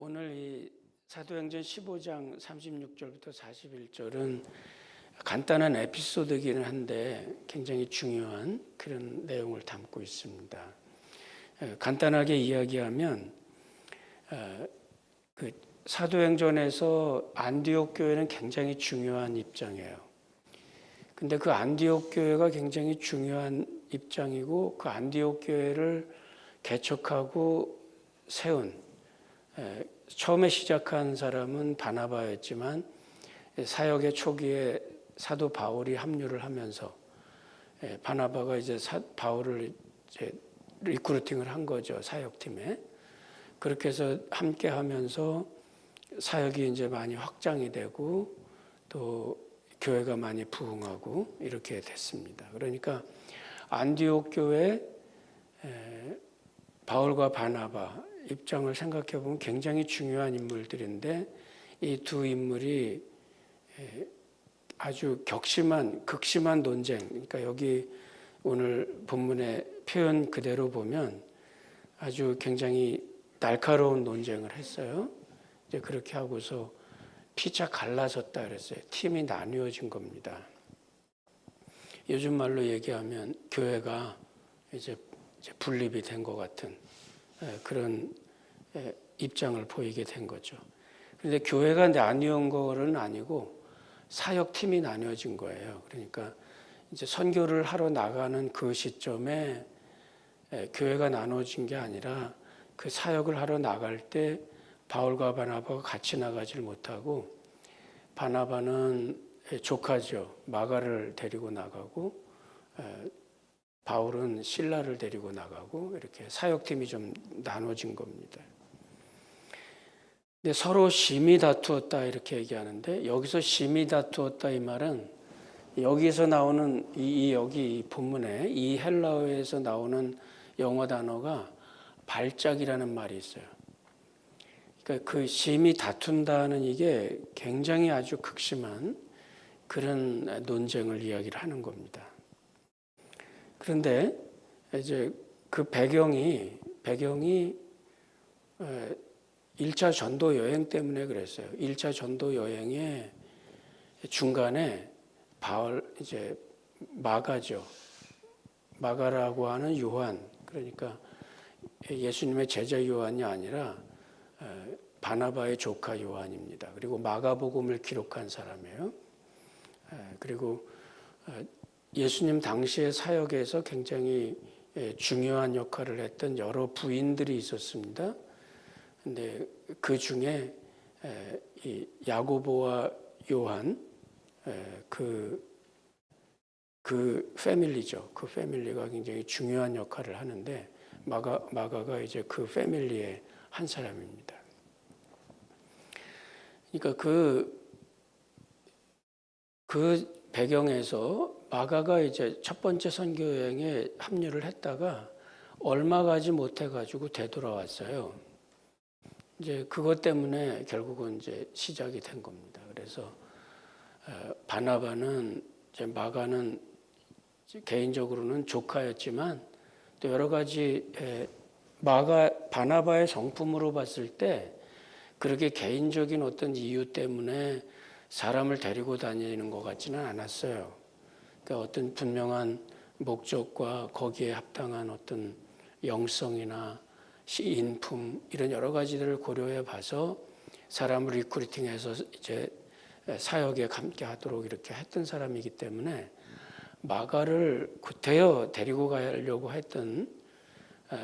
오늘 이 사도행전 15장 36절부터 41절은 간단한 에피소드이기는 한데 굉장히 중요한 그런 내용을 담고 있습니다. 간단하게 이야기하면 그 사도행전에서 안디옥 교회는 굉장히 중요한 입장이에요. 근데 그 안디옥 교회가 굉장히 중요한 입장이고 그 안디옥 교회를 개척하고 세운 처음에 시작한 사람은 바나바였지만 사역의 초기에 사도 바울이 합류를 하면서 바나바가 이제 바울을 이제 리크루팅을 한 거죠, 사역팀에. 그렇게 해서 함께 하면서 사역이 이제 많이 확장이 되고 또 교회가 많이 부흥하고 이렇게 됐습니다. 그러니까 안디옥 교회 바울과 바나바 입장을 생각해 보면 굉장히 중요한 인물들인데 이 두 인물이 아주 극심한 논쟁, 그러니까 여기 오늘 본문의 표현 그대로 보면 아주 굉장히 날카로운 논쟁을 했어요. 이제 그렇게 하고서 피차 갈라졌다 그랬어요. 팀이 나뉘어진 겁니다. 요즘 말로 얘기하면 교회가 이제 분립이 된 것 같은 그런 입장을 보이게 된 거죠. 그런데 교회가 나뉘은 거는 아니고 사역팀이 나뉘어진 거예요. 그러니까 이제 선교를 하러 나가는 그 시점에 교회가 나눠진 게 아니라 그 사역을 하러 나갈 때 바울과 바나바가 같이 나가질 못하고 바나바는 조카죠. 마가를 데리고 나가고 바울은 실라를 데리고 나가고 이렇게 사역팀이 좀 나눠진 겁니다. 근데 서로 심히 다투었다 이렇게 얘기하는데 여기서 심히 다투었다 이 말은 여기서 나오는 여기 본문에 이 헬라어에서 나오는 영어 단어가 발작이라는 말이 있어요. 그러니까 그 심히 다툰다는 이게 굉장히 아주 극심한 그런 논쟁을 이야기를 하는 겁니다. 그런데 이제 그 배경이 1차 전도 여행 때문에 그랬어요. 1차 전도 여행의 중간에 이제 마가죠. 마가라고 하는 요한, 그러니까 예수님의 제자 요한이 아니라 바나바의 조카 요한입니다. 그리고 마가복음을 기록한 사람이에요. 그리고 예수님 당시의 사역에서 굉장히 중요한 역할을 했던 여러 부인들이 있었습니다. 근데 그 중에 이 야고보와 요한 그 패밀리죠. 그 패밀리가 굉장히 중요한 역할을 하는데 마가가 이제 그 패밀리의 한 사람입니다. 그러니까 그 배경에서 마가가 이제 첫 번째 선교 여행에 합류를 했다가 얼마 가지 못해 가지고 되돌아왔어요. 이제 그것 때문에 결국은 이제 시작이 된 겁니다. 그래서 바나바는 이제 마가는 개인적으로는 조카였지만 또 여러 가지 바나바의 성품으로 봤을 때 그렇게 개인적인 어떤 이유 때문에 사람을 데리고 다니는 것 같지는 않았어요. 그러니까 어떤 분명한 목적과 거기에 합당한 어떤 영성이나 인품 이런 여러 가지들을 고려해 봐서 사람을 리크루팅해서 이제 사역에 함께 하도록 이렇게 했던 사람이기 때문에 마가를 구태여 데리고 가려고 했던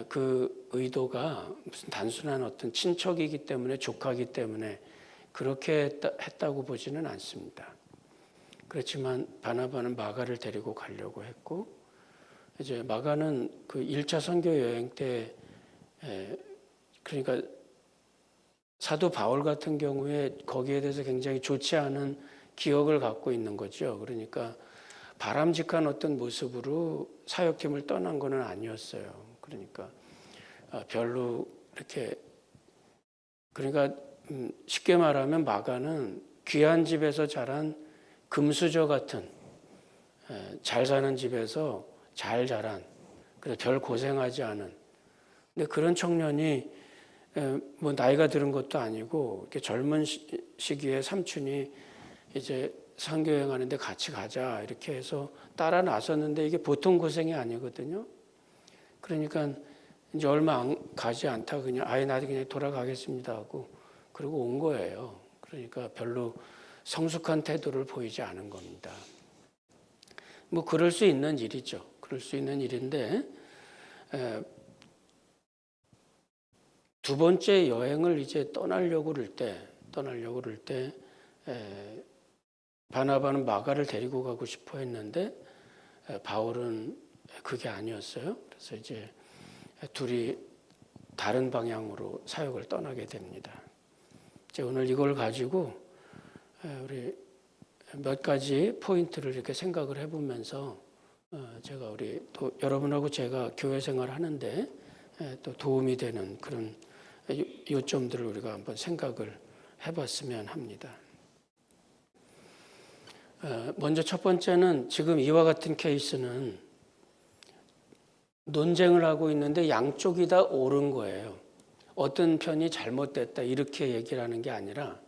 그 의도가 무슨 단순한 어떤 친척이기 때문에 조카이기 때문에 그렇게 했다고 보지는 않습니다. 그렇지만 바나바는 마가를 데리고 가려고 했고 이제 마가는 그 1차 선교 여행 때 그러니까 사도 바울 같은 경우에 거기에 대해서 굉장히 좋지 않은 기억을 갖고 있는 거죠. 그러니까 바람직한 어떤 모습으로 사역팀을 떠난 건 아니었어요. 그러니까 별로 이렇게 그러니까 쉽게 말하면 마가는 귀한 집에서 자란 금수저 같은 잘 사는 집에서 잘 자란 그래서 별 고생하지 않은 근데 그런 청년이 뭐 나이가 들은 것도 아니고 이렇게 젊은 시기에 삼촌이 이제 선교여행하는데 같이 가자 이렇게 해서 따라 나섰는데 이게 보통 고생이 아니거든요. 그러니까 이제 얼마 가지 않다 그냥 아예 나도 그냥 돌아가겠습니다 하고 그러고 온 거예요. 그러니까 별로 성숙한 태도를 보이지 않은 겁니다. 뭐 그럴 수 있는 일이죠. 그럴 수 있는 일인데 두 번째 여행을 이제 떠나려고 그럴 때 바나바는 마가를 데리고 가고 싶어 했는데 바울은 그게 아니었어요. 그래서 이제 둘이 다른 방향으로 사역을 떠나게 됩니다. 이제 오늘 이걸 가지고 우리 몇 가지 포인트를 이렇게 생각을 해보면서 제가 우리 또 여러분하고 제가 교회 생활을 하는데 또 도움이 되는 그런 요점들을 우리가 한번 생각을 해봤으면 합니다. 먼저 첫 번째는 지금 이와 같은 케이스는 논쟁을 하고 있는데 양쪽이 다 옳은 거예요. 어떤 편이 잘못됐다 이렇게 얘기를 하는 게 아니라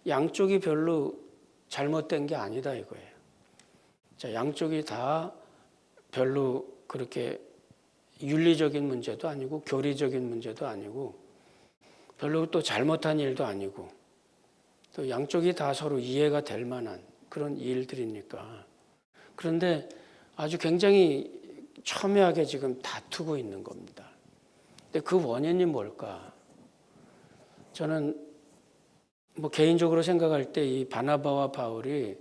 양쪽이 별로 잘못된 게 아니다 이거예요. 자, 양쪽이 다 별로 그렇게 윤리적인 문제도 아니고 교리적인 문제도 아니고 별로 또 잘못한 일도 아니고 또 양쪽이 다 서로 이해가 될 만한 그런 일들이니까. 그런데 아주 굉장히 첨예하게 지금 다투고 있는 겁니다. 근데 그 원인이 뭘까? 저는 뭐 개인적으로 생각할 때 이 바나바와 바울이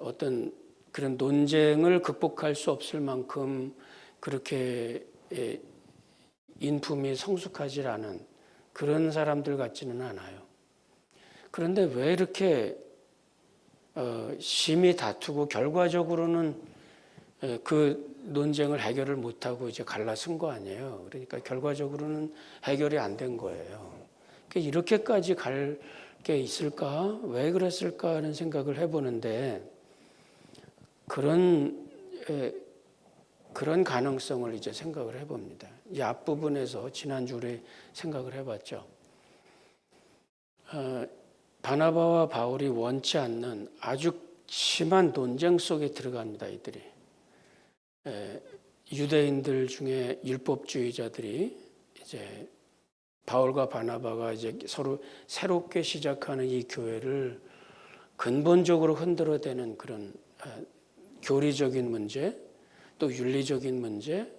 어떤 그런 논쟁을 극복할 수 없을 만큼 그렇게 인품이 성숙하지 않은 그런 사람들 같지는 않아요. 그런데 왜 이렇게 심히 다투고 결과적으로는 그 논쟁을 해결을 못하고 이제 갈라선 거 아니에요. 그러니까 결과적으로는 해결이 안 된 거예요. 이렇게까지 갈 게 있을까? 왜 그랬을까? 하는 생각을 해보는데 그런 가능성을 이제 생각을 해봅니다. 이 앞부분에서 지난주에 생각을 해봤죠. 바나바와 바울이 원치 않는 아주 심한 논쟁 속에 들어갑니다. 이들이. 유대인들 중에 율법주의자들이 이제 바울과 바나바가 이제 서로 새롭게 시작하는 이 교회를 근본적으로 흔들어대는 그런 교리적인 문제, 또 윤리적인 문제,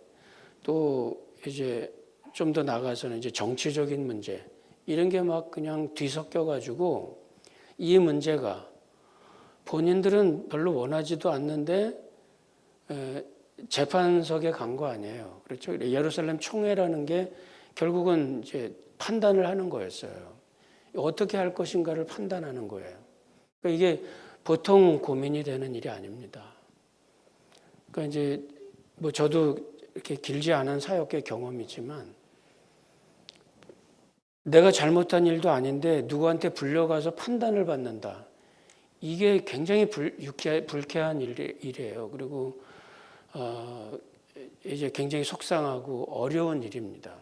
또 이제 좀 더 나가서는 이제 정치적인 문제 이런 게 막 그냥 뒤섞여 가지고 이 문제가 본인들은 별로 원하지도 않는데 재판석에 간 거 아니에요. 그렇죠? 예루살렘 총회라는 게 결국은 이제 판단을 하는 거였어요. 어떻게 할 것인가를 판단하는 거예요. 그러니까 이게 보통 고민이 되는 일이 아닙니다. 그러니까 이제 뭐 저도 이렇게 길지 않은 사역의 경험이지만 내가 잘못한 일도 아닌데 누구한테 불려가서 판단을 받는다. 이게 굉장히 불쾌한 일이에요. 그리고 이제 굉장히 속상하고 어려운 일입니다.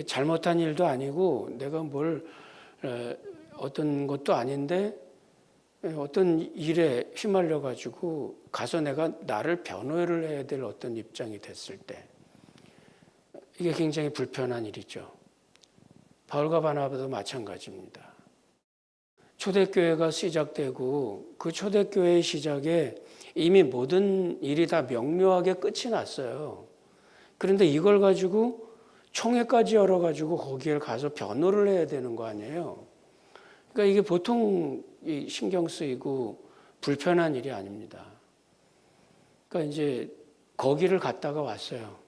잘못한 일도 아니고 내가 뭘 어떤 것도 아닌데 어떤 일에 휘말려 가지고 가서 내가 나를 변호를 해야 될 어떤 입장이 됐을 때 이게 굉장히 불편한 일이죠. 바울과 바나바도 마찬가지입니다. 초대교회가 시작되고 그 초대교회의 시작에 이미 모든 일이 다 명료하게 끝이 났어요. 그런데 이걸 가지고 총회까지 열어가지고 거기에 가서 변호를 해야 되는 거 아니에요. 그러니까 이게 보통 신경 쓰이고 불편한 일이 아닙니다. 그러니까 이제 거기를 갔다가 왔어요.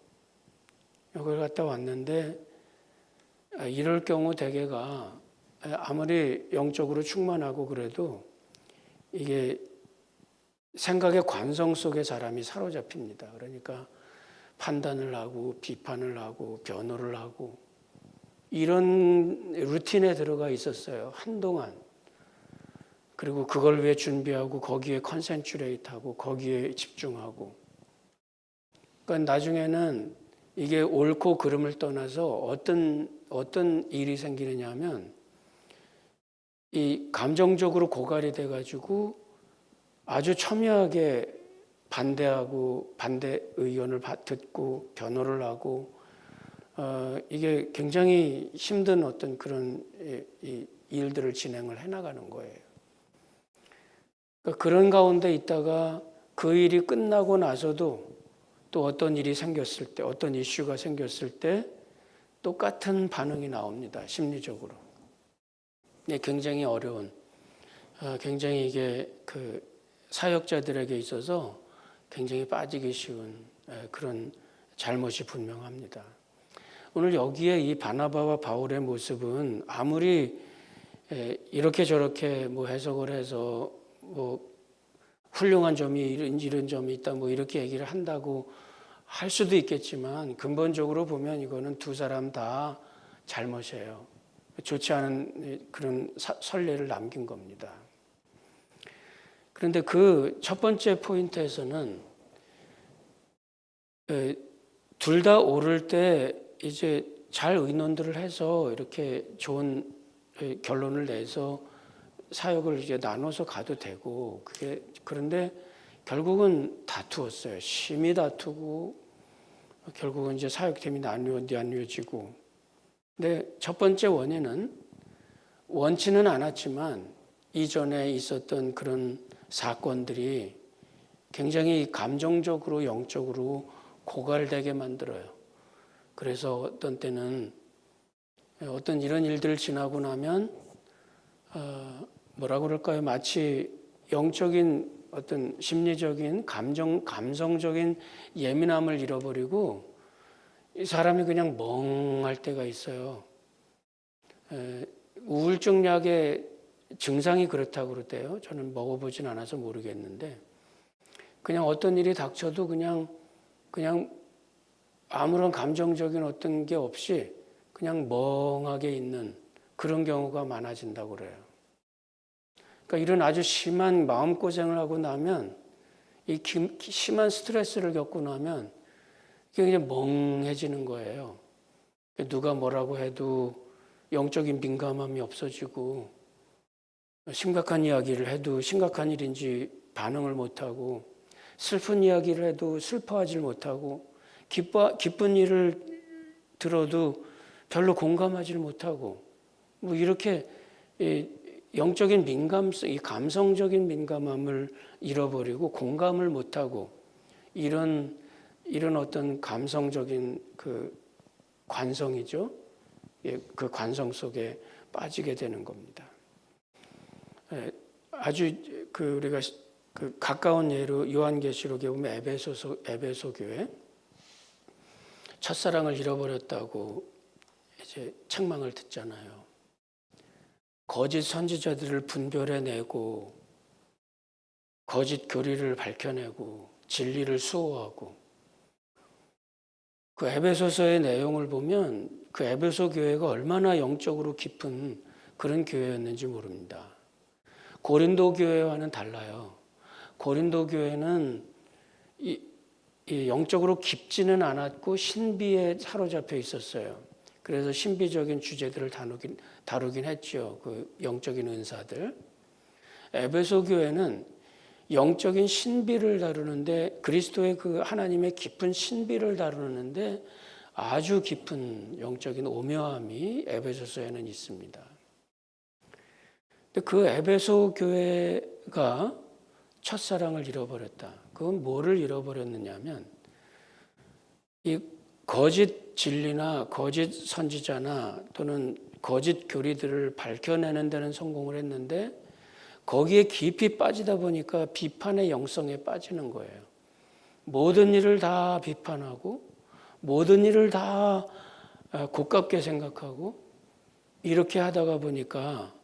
여기를 갔다 왔는데 이럴 경우 대개가 아무리 영적으로 충만하고 그래도 이게 생각의 관성 속에 사람이 사로잡힙니다. 그러니까 판단을 하고 비판을 하고 변호를 하고 이런 루틴에 들어가 있었어요. 한동안. 그리고 그걸 위해 준비하고 거기에 컨센트레이트하고 거기에 집중하고. 그러니까 나중에는 이게 옳고 그름을 떠나서 어떤 일이 생기느냐 하면 이 감정적으로 고갈이 돼가지고 아주 첨예하게 반대하고 반대 의견을 듣고 변호를 하고 이게 굉장히 힘든 어떤 그런 이 일들을 진행을 해나가는 거예요. 그러니까 그런 가운데 있다가 그 일이 끝나고 나서도 또 어떤 일이 생겼을 때, 어떤 이슈가 생겼을 때 똑같은 반응이 나옵니다. 심리적으로. 굉장히 어려운, 굉장히 이게 그 사역자들에게 있어서 굉장히 빠지기 쉬운 그런 잘못이 분명합니다. 오늘 여기에 이 바나바와 바울의 모습은 아무리 이렇게 저렇게 뭐 해석을 해서 뭐 훌륭한 점이 이런 점이 있다 뭐 이렇게 얘기를 한다고 할 수도 있겠지만 근본적으로 보면 이거는 두 사람 다 잘못이에요. 좋지 않은 그런 선례를 남긴 겁니다. 그런데 그 첫 번째 포인트에서는 둘 다 옳을 때 이제 잘 의논들을 해서 이렇게 좋은 결론을 내서 사역을 이제 나눠서 가도 되고 그런데 결국은 다투었어요. 심히 다투고 결국은 이제 사역팀이 나뉘어지고. 근데 첫 번째 원인은 원치는 않았지만 이전에 있었던 그런 사건들이 굉장히 감정적으로 영적으로 고갈되게 만들어요. 그래서 어떤 때는 어떤 이런 일들을 지나고 나면 뭐라고 그럴까요? 마치 영적인 어떤 심리적인 감성적인 예민함을 잃어버리고 이 사람이 그냥 멍할 때가 있어요. 우울증 약의 증상이 그렇다고 그러대요. 저는 먹어보진 않아서 모르겠는데 그냥 어떤 일이 닥쳐도 그냥 아무런 감정적인 어떤 게 없이 그냥 멍하게 있는 그런 경우가 많아진다고 그래요. 그러니까 이런 아주 심한 마음고생을 하고 나면 이 심한 스트레스를 겪고 나면 이게 그냥 멍해지는 거예요. 누가 뭐라고 해도 영적인 민감함이 없어지고 심각한 이야기를 해도 심각한 일인지 반응을 못하고 슬픈 이야기를 해도 슬퍼하지 못하고 기쁜 일을 들어도 별로 공감하지 못하고 뭐 이렇게 영적인 민감성, 이 감성적인 민감함을 잃어버리고 공감을 못하고 이런 어떤 감성적인 그 관성이죠. 그 관성 속에 빠지게 되는 겁니다. 아주 우리가 그 가까운 예로 요한계시록에 보면 에베소 교회 첫사랑을 잃어버렸다고 이제 책망을 듣잖아요. 거짓 선지자들을 분별해내고 거짓 교리를 밝혀내고 진리를 수호하고 그 에베소서의 내용을 보면 그 에베소 교회가 얼마나 영적으로 깊은 그런 교회였는지 모릅니다. 고린도 교회와는 달라요. 고린도 교회는 이 영적으로 깊지는 않았고 신비에 사로잡혀 있었어요. 그래서 신비적인 주제들을 다루긴 했죠. 그 영적인 은사들. 에베소 교회는 영적인 신비를 다루는데 그리스도의 그 하나님의 깊은 신비를 다루는데 아주 깊은 영적인 오묘함이 에베소서에는 있습니다. 근데 그 에베소 교회가 첫사랑을 잃어버렸다. 그건 뭐를 잃어버렸느냐면 이 거짓 진리나 거짓 선지자나 또는 거짓 교리들을 밝혀내는 데는 성공을 했는데 거기에 깊이 빠지다 보니까 비판의 영성에 빠지는 거예요. 모든 일을 다 비판하고 모든 일을 다 고깝게 생각하고 이렇게 하다가 보니까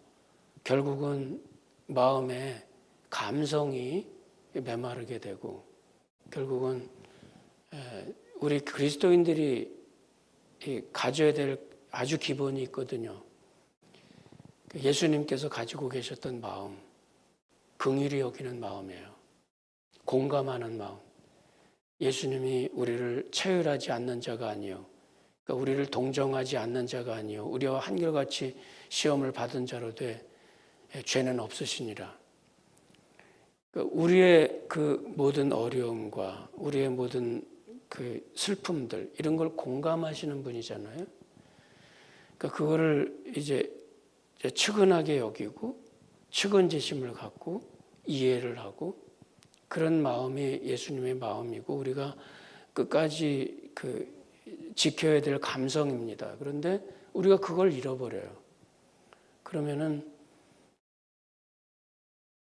결국은 마음에 감성이 메마르게 되고 결국은 우리 그리스도인들이 가져야 될 아주 기본이 있거든요. 예수님께서 가지고 계셨던 마음, 긍휼히 여기는 마음이에요. 공감하는 마음. 예수님이 우리를 체휼하지 않는 자가 아니요 그러니까 우리를 동정하지 않는 자가 아니요 우리와 한결같이 시험을 받은 자로 돼 죄는 없으시니라. 그러니까 우리의 그 모든 어려움과 우리의 모든 그 슬픔들 이런 걸 공감하시는 분이잖아요. 그러니까 그거를 이제 측은하게 여기고 측은지심을 갖고 이해를 하고 그런 마음이 예수님의 마음이고 우리가 끝까지 그 지켜야 될 감성입니다. 그런데 우리가 그걸 잃어버려요. 그러면은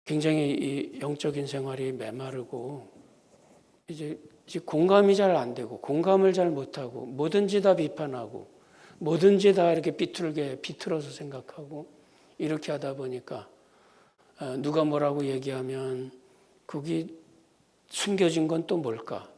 굉장히 이 영적인 생활이 메마르고 이제 공감이 잘 안 되고 공감을 잘 못하고 뭐든지 다 비판하고 뭐든지 다 이렇게 비틀어서 생각하고 이렇게 하다 보니까 누가 뭐라고 얘기하면 거기 숨겨진 건 또 뭘까?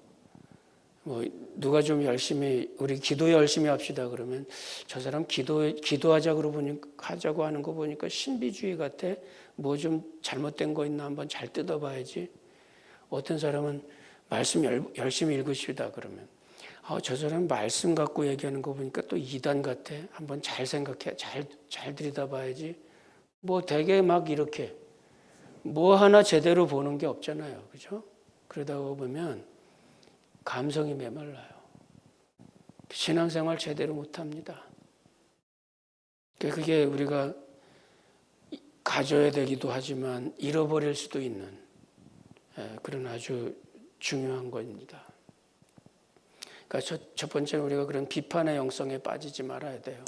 뭐 누가 좀 열심히 우리 기도 열심히 합시다 그러면 저 사람 기도하자고 하자고 하는 거 보니까 신비주의 같아. 뭐 좀 잘못된 거 있나 한번 잘 뜯어봐야지. 어떤 사람은 말씀 열심히 읽으시다 그러면 저 사람 말씀 갖고 얘기하는 거 보니까 또 이단 같아. 한번 잘 생각해 잘 들여다봐야지. 뭐 되게 막 이렇게 뭐 하나 제대로 보는 게 없잖아요, 그죠? 그러다 보면 감성이 메말라요. 신앙생활 제대로 못합니다. 그게 우리가 가져야 되기도 하지만 잃어버릴 수도 있는 그런 아주 중요한 겁니다. 그러니까 첫 번째는 우리가 그런 비판의 영성에 빠지지 말아야 돼요.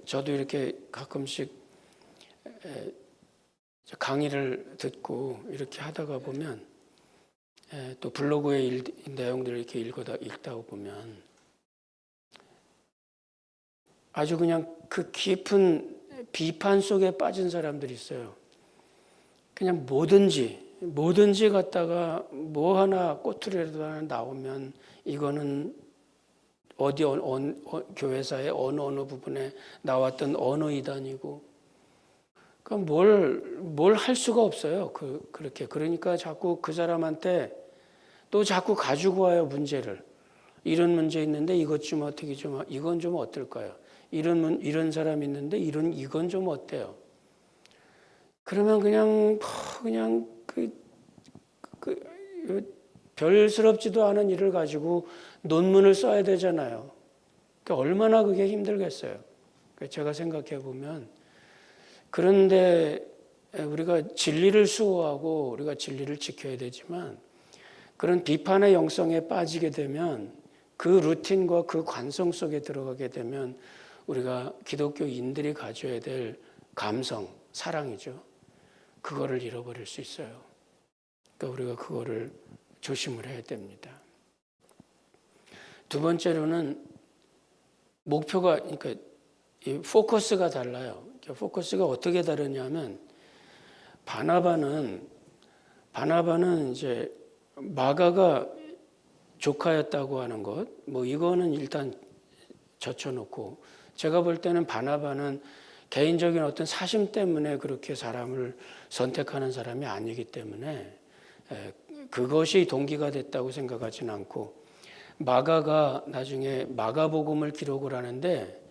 저도 이렇게 가끔씩 강의를 듣고 이렇게 하다가 보면 또 블로그의 내용들을 이렇게 읽다 보면 아주 그냥 그 깊은 비판 속에 빠진 사람들이 있어요. 그냥 뭐든지 갖다가 뭐 하나 꼬투리라도 하나 나오면 이거는 어디 교회사의 어느 부분에 나왔던 어느 이단이고 그러니까 뭘 할 수가 없어요. 그렇게. 그러니까 자꾸 그 사람한테 또 자꾸 가지고 와요, 문제를. 이런 문제 있는데 이것 좀 어떻게 좀, 이건 좀 어떨까요? 이런 사람 있는데 이건 좀 어때요? 그러면 그냥 별스럽지도 않은 일을 가지고 논문을 써야 되잖아요. 그러니까 얼마나 그게 힘들겠어요. 제가 생각해 보면 그런데 우리가 진리를 수호하고 우리가 진리를 지켜야 되지만 그런 비판의 영성에 빠지게 되면 그 루틴과 그 관성 속에 들어가게 되면 우리가 기독교인들이 가져야 될 감성, 사랑이죠. 그거를 잃어버릴 수 있어요. 그러니까 우리가 그거를 조심을 해야 됩니다. 두 번째로는 목표가, 그러니까 이 포커스가 달라요. 포커스가 어떻게 다르냐면 바나바는 이제 마가가 조카였다고 하는 것, 뭐 이거는 일단 젖혀놓고 제가 볼 때는 바나바는 개인적인 어떤 사심 때문에 그렇게 사람을 선택하는 사람이 아니기 때문에 그것이 동기가 됐다고 생각하지는 않고 마가가 나중에 마가복음을 기록을 하는데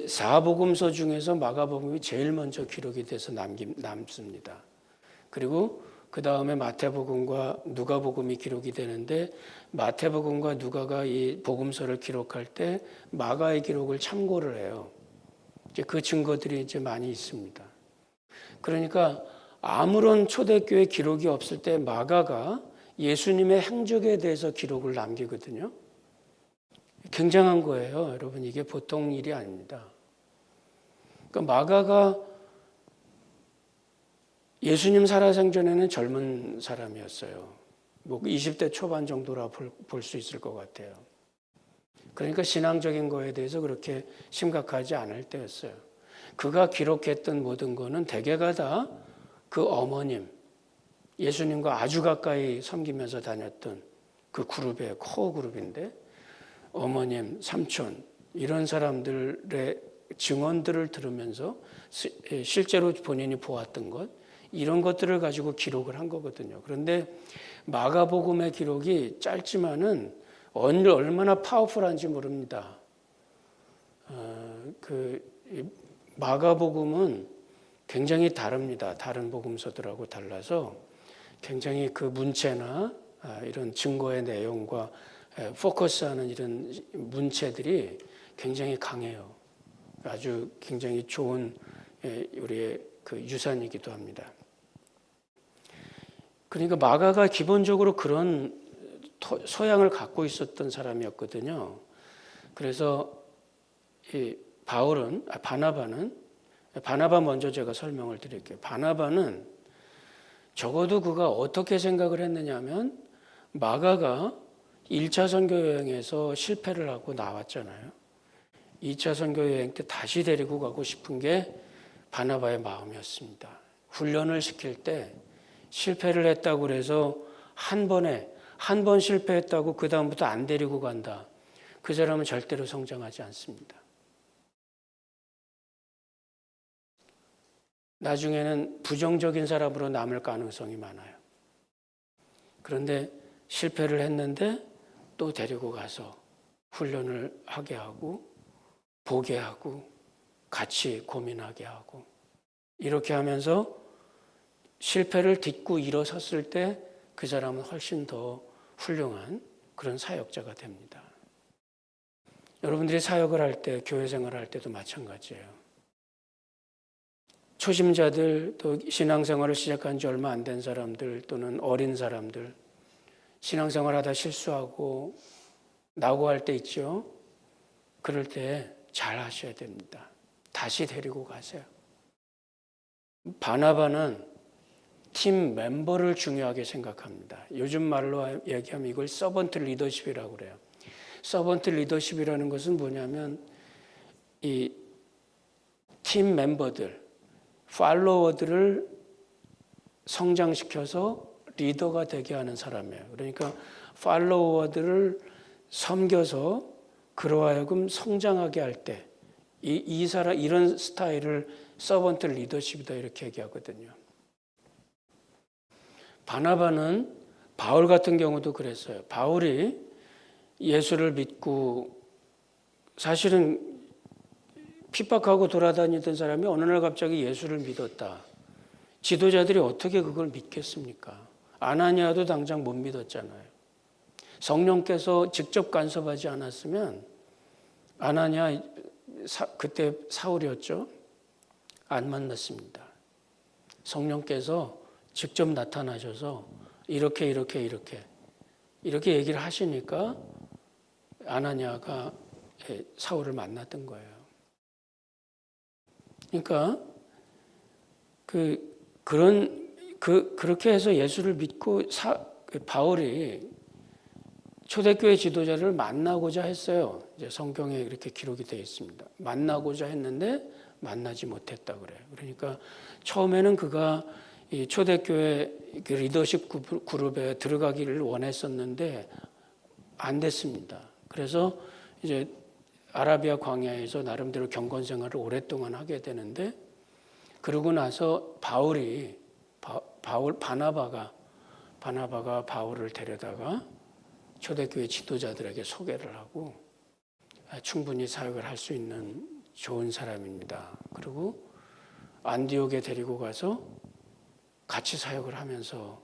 사복음서 중에서 마가복음이 제일 먼저 기록이 돼서 남습니다. 그리고 그 다음에 마태복음과 누가복음이 기록이 되는데 마태복음과 누가가 이 복음서를 기록할 때 마가의 기록을 참고를 해요. 이제 그 증거들이 이제 많이 있습니다. 그러니까 아무런 초대교회 기록이 없을 때 마가가 예수님의 행적에 대해서 기록을 남기거든요. 굉장한 거예요. 여러분 이게 보통 일이 아닙니다. 그러니까 마가가 예수님 살아생전에는 젊은 사람이었어요. 뭐 20대 초반 정도라 볼 수 있을 것 같아요. 그러니까 신앙적인 거에 대해서 그렇게 심각하지 않을 때였어요. 그가 기록했던 모든 거는 대개가 다 그 어머님, 예수님과 아주 가까이 섬기면서 다녔던 그 그룹의 코어 그룹인데 어머님, 삼촌 이런 사람들의 증언들을 들으면서 실제로 본인이 보았던 것 이런 것들을 가지고 기록을 한 거거든요. 그런데 마가복음의 기록이 짧지만은 얼마나 파워풀한지 모릅니다. 마가복음은 굉장히 다릅니다. 다른 복음서들하고 달라서 굉장히 그 문체나 이런 증거의 내용과 포커스하는 이런 문체들이 굉장히 강해요. 아주 굉장히 좋은 우리의 그 유산이기도 합니다. 그러니까 마가가 기본적으로 그런 소양을 갖고 있었던 사람이었거든요. 그래서 이 바나바 먼저 제가 설명을 드릴게요. 바나바는 적어도 그가 어떻게 생각을 했느냐면 마가가 1차 선교 여행에서 실패를 하고 나왔잖아요. 2차 선교 여행 때 다시 데리고 가고 싶은 게 바나바의 마음이었습니다. 훈련을 시킬 때 실패를 했다고 그래서 한 번 실패했다고 그 다음부터 안 데리고 간다. 그 사람은 절대로 성장하지 않습니다. 나중에는 부정적인 사람으로 남을 가능성이 많아요. 그런데 실패를 했는데 또 데리고 가서 훈련을 하게 하고 보게 하고 같이 고민하게 하고 이렇게 하면서 실패를 딛고 일어섰을 때 그 사람은 훨씬 더 훌륭한 그런 사역자가 됩니다. 여러분들이 사역을 할 때, 교회 생활을 할 때도 마찬가지예요. 초심자들, 또 신앙생활을 시작한 지 얼마 안 된 사람들 또는 어린 사람들, 신앙생활 하다 실수하고 낙오할 때 있죠. 그럴 때 잘 하셔야 됩니다. 다시 데리고 가세요. 바나바는 팀 멤버를 중요하게 생각합니다. 요즘 말로 얘기하면 이걸 서번트 리더십이라고 그래요. 서번트 리더십이라는 것은 뭐냐면 이 팀 멤버들, 팔로워들을 성장시켜서 리더가 되게 하는 사람이에요. 그러니까 팔로워들을 섬겨서 그로 하여금 성장하게 할 때 이 사람 이런 스타일을 서번트 리더십이다 이렇게 얘기하거든요. 바나바는 바울 같은 경우도 그랬어요. 바울이 예수를 믿고 사실은 핍박하고 돌아다니던 사람이 어느 날 갑자기 예수를 믿었다. 지도자들이 어떻게 그걸 믿겠습니까? 아나니아도 당장 못 믿었잖아요. 성령께서 직접 간섭하지 않았으면 아나니아 그때 사울이었죠. 안 만났습니다. 성령께서 직접 나타나셔서 이렇게 얘기를 하시니까 아나니아가 사울을 만났던 거예요. 그러니까 그렇게 해서 예수를 믿고 바울이 초대교회 지도자를 만나고자 했어요. 이제 성경에 이렇게 기록이 되어 있습니다. 만나고자 했는데 만나지 못했다 그래요. 그러니까 처음에는 그가 이 초대교회 리더십 그룹에 들어가기를 원했었는데 안 됐습니다. 그래서 이제 아라비아 광야에서 나름대로 경건 생활을 오랫동안 하게 되는데 그러고 나서 바나바가 바울을 데려다가 초대교회 지도자들에게 소개를 하고 충분히 사역을 할 수 있는 좋은 사람입니다. 그리고 안디옥에 데리고 가서 같이 사역을 하면서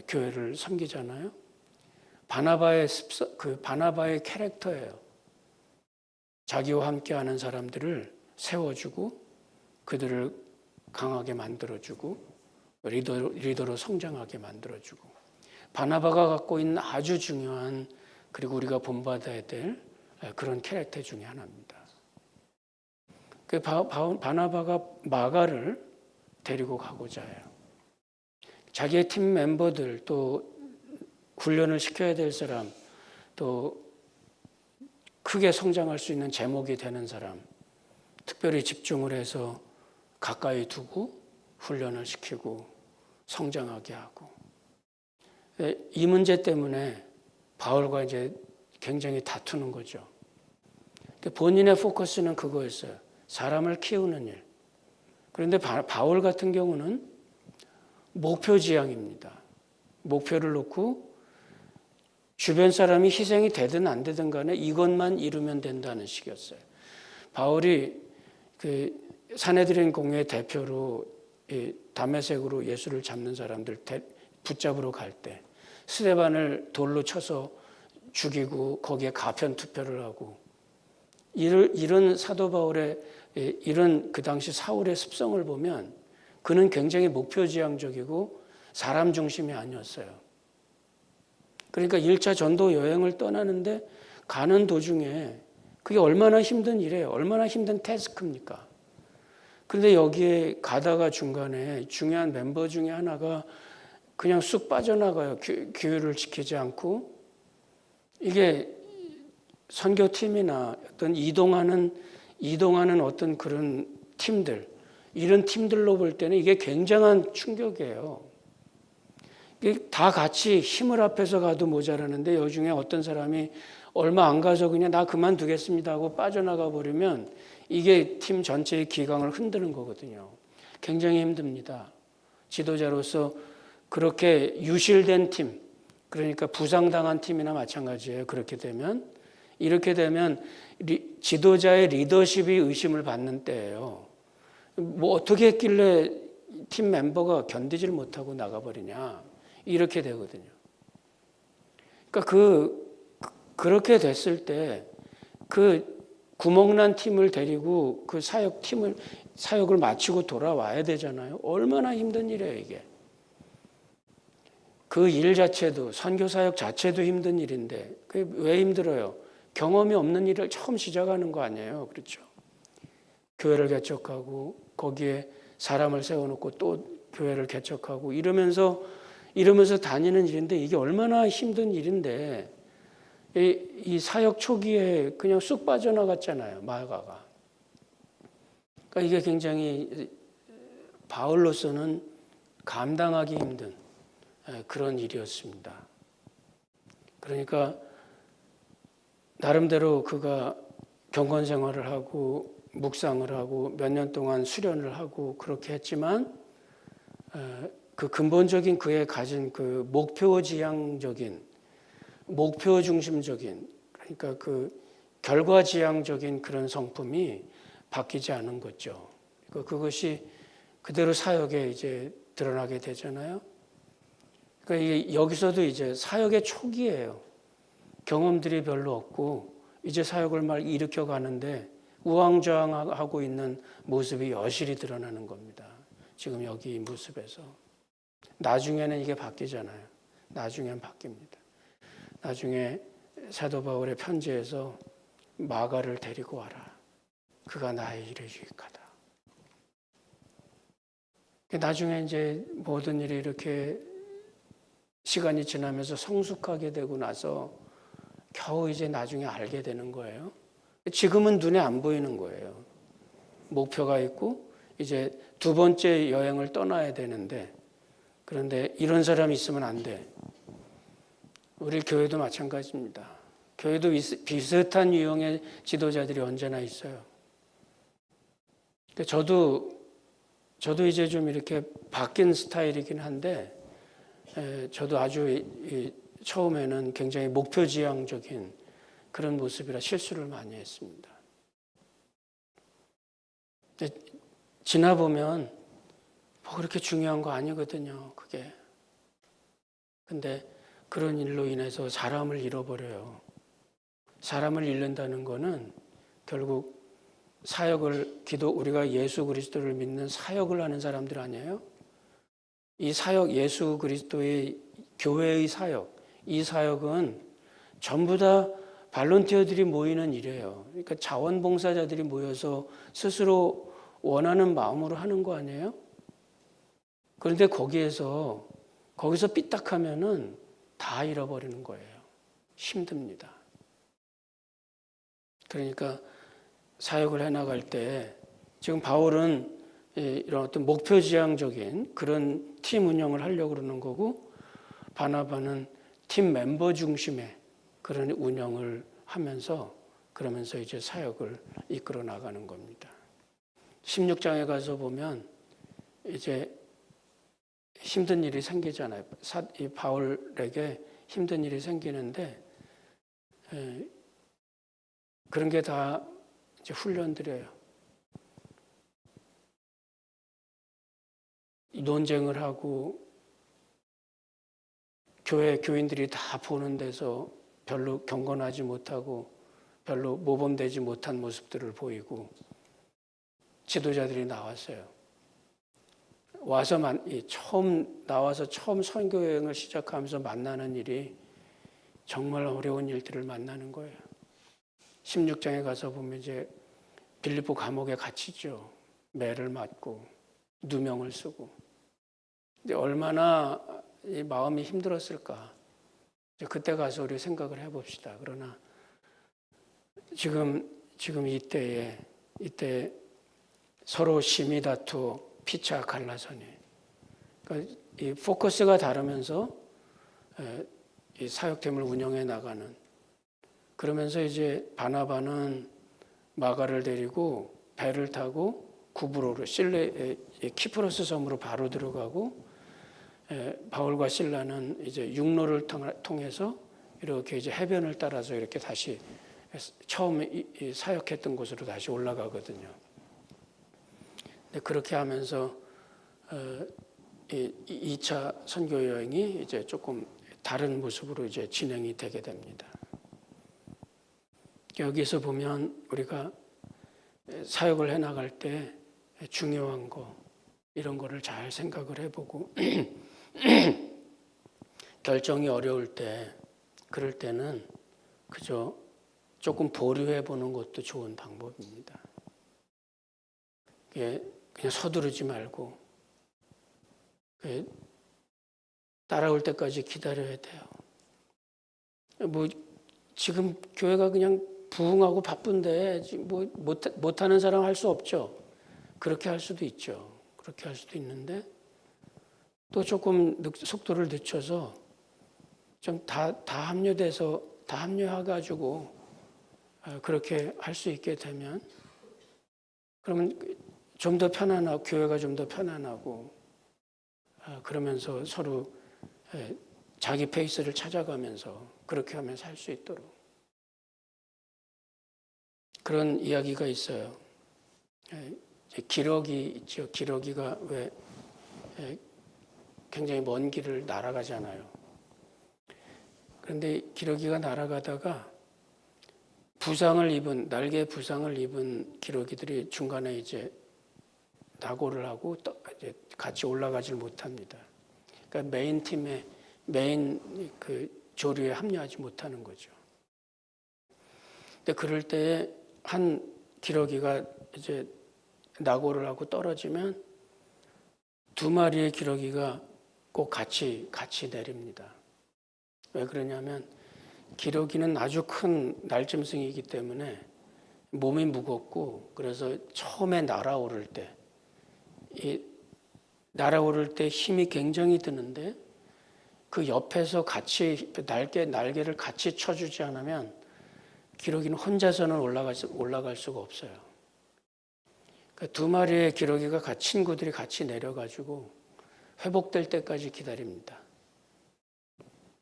교회를 섬기잖아요. 바나바의 캐릭터예요. 자기와 함께하는 사람들을 세워주고 그들을 강하게 만들어주고 리더로 성장하게 만들어주고 바나바가 갖고 있는 아주 중요한 그리고 우리가 본받아야 될 그런 캐릭터 중에 하나입니다. 바나바가 마가를 데리고 가고자 해요. 자기의 팀 멤버들 또 훈련을 시켜야 될 사람 또 크게 성장할 수 있는 제목이 되는 사람 특별히 집중을 해서 가까이 두고 훈련을 시키고 성장하게 하고 이 문제 때문에 바울과 이제 굉장히 다투는 거죠. 본인의 포커스는 그거였어요. 사람을 키우는 일. 그런데 바울 같은 경우는 목표 지향입니다. 목표를 놓고 주변 사람이 희생이 되든 안 되든 간에 이것만 이루면 된다는 식이었어요. 바울이 그 산헤드린 공회 대표로 다메섹으로 예수를 잡는 사람들 붙잡으러 갈 때 스데반을 돌로 쳐서 죽이고 거기에 가편 투표를 하고 이런 사도 바울의 이런 그 당시 사울의 습성을 보면 그는 굉장히 목표지향적이고 사람 중심이 아니었어요. 그러니까 1차 전도 여행을 떠나는데 가는 도중에 그게 얼마나 힘든 일이에요. 얼마나 힘든 태스크입니까? 그런데 여기에 가다가 중간에 중요한 멤버 중에 하나가 그냥 쑥 빠져나가요. 규율을 지키지 않고. 이게 선교팀이나 어떤 이동하는 어떤 그런 팀들, 이런 팀들로 볼 때는 이게 굉장한 충격이에요. 다 같이 힘을 합해서 가도 모자라는데 여중에 어떤 사람이 얼마 안 가서 그냥 나 그만두겠습니다 하고 빠져나가 버리면 이게 팀 전체의 기강을 흔드는 거거든요. 굉장히 힘듭니다. 지도자로서 그렇게 유실된 팀, 그러니까 부상당한 팀이나 마찬가지예요. 이렇게 되면 지도자의 리더십이 의심을 받는 때예요. 뭐 어떻게 했길래 팀 멤버가 견디질 못하고 나가버리냐, 이렇게 되거든요. 그러니까 그렇게 됐을 때 그 구멍난 팀을 데리고 그 사역을 마치고 돌아와야 되잖아요. 얼마나 힘든 일이에요, 이게. 그 일 자체도, 선교 사역 자체도 힘든 일인데 그게 왜 힘들어요? 경험이 없는 일을 처음 시작하는 거 아니에요. 그렇죠? 교회를 개척하고 거기에 사람을 세워놓고 또 교회를 개척하고 이러면서 다니는 일인데 이게 얼마나 힘든 일인데 이 사역 초기에 그냥 쑥 빠져나갔잖아요. 마가가. 그러니까 이게 굉장히 바울로서는 감당하기 힘든 그런 일이었습니다. 그러니까 나름대로 그가 경건 생활을 하고 묵상을 하고 몇 년 동안 수련을 하고 그렇게 했지만 그 근본적인 그의 가진 그 목표지향적인, 목표 중심적인, 그러니까 그 결과지향적인 그런 성품이 바뀌지 않은 거죠. 그것이 그대로 사역에 이제 드러나게 되잖아요. 그러니까 이게 여기서도 이제 사역의 초기예요. 경험들이 별로 없고 이제 사역을 막 일으켜 가는데 우왕좌왕하고 있는 모습이 여실히 드러나는 겁니다. 지금 여기 이 모습에서. 나중에는 이게 바뀌잖아요. 나중엔 바뀝니다. 나중에 사도 바울의 편지에서 마가를 데리고 와라. 그가 나의 일에 유익하다. 나중에 이제 모든 일이 이렇게 시간이 지나면서 성숙하게 되고 나서 겨우 이제 나중에 알게 되는 거예요. 지금은 눈에 안 보이는 거예요. 목표가 있고 이제 두 번째 여행을 떠나야 되는데 그런데 이런 사람이 있으면 안 돼. 우리 교회도 마찬가지입니다. 교회도 비슷한 유형의 지도자들이 언제나 있어요. 저도 이제 좀 이렇게 바뀐 스타일이긴 한데 저도 아주 처음에는 굉장히 목표지향적인 그런 모습이라 실수를 많이 했습니다. 지나보면 뭐 그렇게 중요한 거 아니거든요, 그게. 근데 그런 일로 인해서 사람을 잃어버려요. 사람을 잃는다는 거는 결국 우리가 예수 그리스도를 믿는 사역을 하는 사람들 아니에요? 이 사역, 예수 그리스도의 교회의 사역, 이 사역은 전부 다 발런티어들이 모이는 일이에요. 그러니까 자원봉사자들이 모여서 스스로 원하는 마음으로 하는 거 아니에요? 그런데 거기서 삐딱하면은 다 잃어버리는 거예요. 힘듭니다. 그러니까 사역을 해나갈 때 지금 바울은 이런 어떤 목표지향적인 그런 팀 운영을 하려고 그러는 거고 바나바는 팀 멤버 중심의 그런 운영을 하면서 그러면서 이제 사역을 이끌어 나가는 겁니다. 16장에 가서 보면 이제 힘든 일이 생기잖아요. 이 바울에게 힘든 일이 생기는데 그런 게 다 이제 훈련들이에요. 논쟁을 하고 교회 교인들이 다 보는 데서 별로 경건하지 못하고 별로 모범되지 못한 모습들을 보이고 지도자들이 나왔어요. 나와서 처음 선교 여행을 시작하면서 만나는 일이 정말 어려운 일들을 만나는 거예요. 16장에 가서 보면 이제 빌립보 감옥에 갇히죠. 매를 맞고 누명을 쓰고. 근데 얼마나 이 마음이 힘들었을까. 이제 그때 가서 우리 생각을 해봅시다. 그러나 지금 이때 서로 심의 다투 피차 갈라서니. 그러니까 이 포커스가 다르면서 이 사역팀을 운영해 나가는. 그러면서 이제 바나바는 마가를 데리고 배를 타고 구브로로 키프로스 섬으로 바로 들어가고 바울과 실라는 이제 육로를 통해서 이렇게 이제 해변을 따라서 이렇게 다시 처음 사역했던 곳으로 다시 올라가거든요. 근데 그렇게 하면서 2차 선교 여행이 이제 조금 다른 모습으로 이제 진행이 되게 됩니다. 여기서 보면 우리가 사역을 해 나갈 때 중요한 거 이런 거를 잘 생각을 해보고 결정이 어려울 때 그럴 때는 그저 조금 보류해 보는 것도 좋은 방법입니다. 그냥 서두르지 말고 따라올 때까지 기다려야 돼요. 뭐 지금 교회가 그냥 부흥하고 바쁜데 뭐 못하는 사람 할 수 없죠. 그렇게 할 수도 있죠. 그렇게 할 수도 있는데 또 조금 속도를 늦춰서 좀 다 합류해가지고 그렇게 할 수 있게 되면 그러면 좀 더 편안하고 교회가 좀 더 편안하고 그러면서 서로 자기 페이스를 찾아가면서 그렇게 하면서 할 수 있도록 그런 이야기가 있어요. 기러기 있죠. 기러기가 왜 굉장히 먼 길을 날아가잖아요. 그런데 기러기가 날아가다가 날개 부상을 입은 기러기들이 중간에 이제 낙오를 하고 이제 같이 올라가질 못합니다. 그러니까 메인 그 조류에 합류하지 못하는 거죠. 근데 그럴 때 한 기러기가 이제 낙오를 하고 떨어지면 두 마리의 기러기가 꼭 같이 내립니다. 왜 그러냐면 기러기는 아주 큰 날짐승이기 때문에 몸이 무겁고 그래서 처음에 날아오를 때 힘이 굉장히 드는데 그 옆에서 같이 날개를 같이 쳐주지 않으면 기러기는 혼자서는 올라갈 수가 없어요. 그러니까 두 마리의 기러기가 친구들이 같이 내려가지고 회복될 때까지 기다립니다.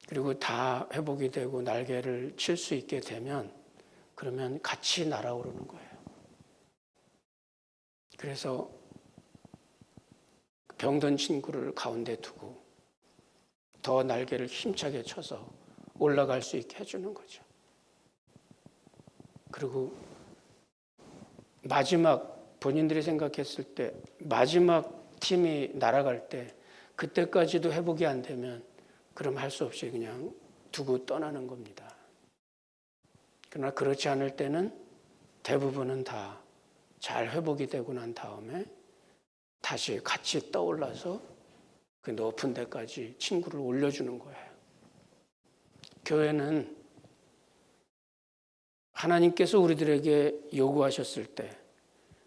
그리고 다 회복이 되고 날개를 칠 수 있게 되면 그러면 같이 날아오르는 거예요. 그래서 병든 친구를 가운데 두고 더 날개를 힘차게 쳐서 올라갈 수 있게 해주는 거죠. 그리고 본인들이 생각했을 때 마지막 팀이 날아갈 때 그때까지도 회복이 안 되면 그럼 할 수 없이 그냥 두고 떠나는 겁니다. 그러나 그렇지 않을 때는 대부분은 다 잘 회복이 되고 난 다음에 다시 같이 떠올라서 그 높은 데까지 친구를 올려주는 거예요. 교회는 하나님께서 우리들에게 요구하셨을 때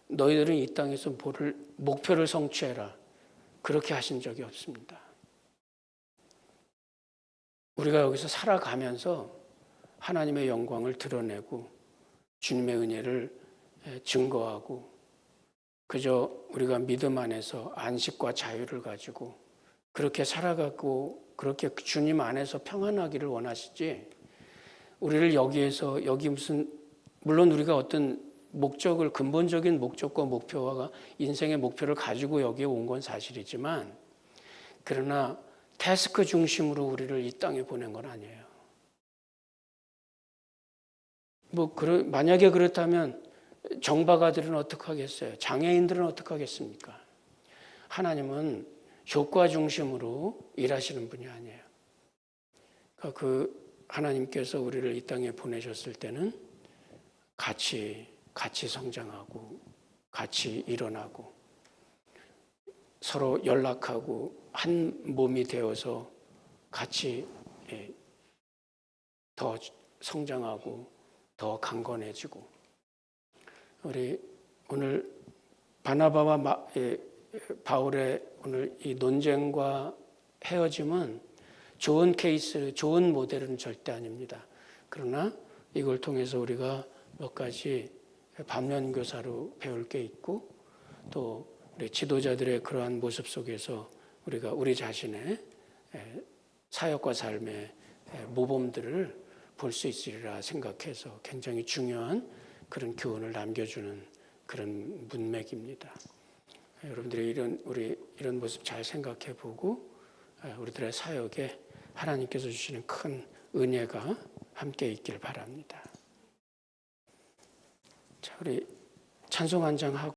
너희들은 이 땅에서 목표를 성취해라. 그렇게 하신 적이 없습니다. 우리가 여기서 살아가면서 하나님의 영광을 드러내고 주님의 은혜를 증거하고 그저 우리가 믿음 안에서 안식과 자유를 가지고 그렇게 살아가고 그렇게 주님 안에서 평안하기를 원하시지, 우리를 여기에서 여기 무슨, 물론 우리가 어떤 목적을, 근본적인 목적과 목표와 인생의 목표를 가지고 여기에 온 건 사실이지만, 그러나 태스크 중심으로 우리를 이 땅에 보낸 건 아니에요. 만약에 그렇다면 정박아들은 어떡하겠어요? 장애인들은 어떡하겠습니까? 하나님은 효과 중심으로 일하시는 분이 아니에요. 그러니까 하나님께서 우리를 이 땅에 보내셨을 때는 같이 성장하고 같이 일어나고 서로 연락하고 한 몸이 되어서 같이 더 성장하고 더 강건해지고, 우리 오늘 바나바와 바울의 오늘 이 논쟁과 헤어짐은 좋은 케이스, 좋은 모델은 절대 아닙니다. 그러나 이걸 통해서 우리가 몇 가지 반면교사로 배울 게 있고, 또 우리 지도자들의 그러한 모습 속에서 우리가 우리 자신의 사역과 삶의 모범들을 볼 수 있으리라 생각해서 굉장히 중요한 그런 교훈을 남겨주는 그런 문맥입니다. 여러분들이 이런 모습 잘 생각해 보고 우리들의 사역에 하나님께서 주시는 큰 은혜가 함께 있길 바랍니다. 자, 우리 찬송 한 장 하고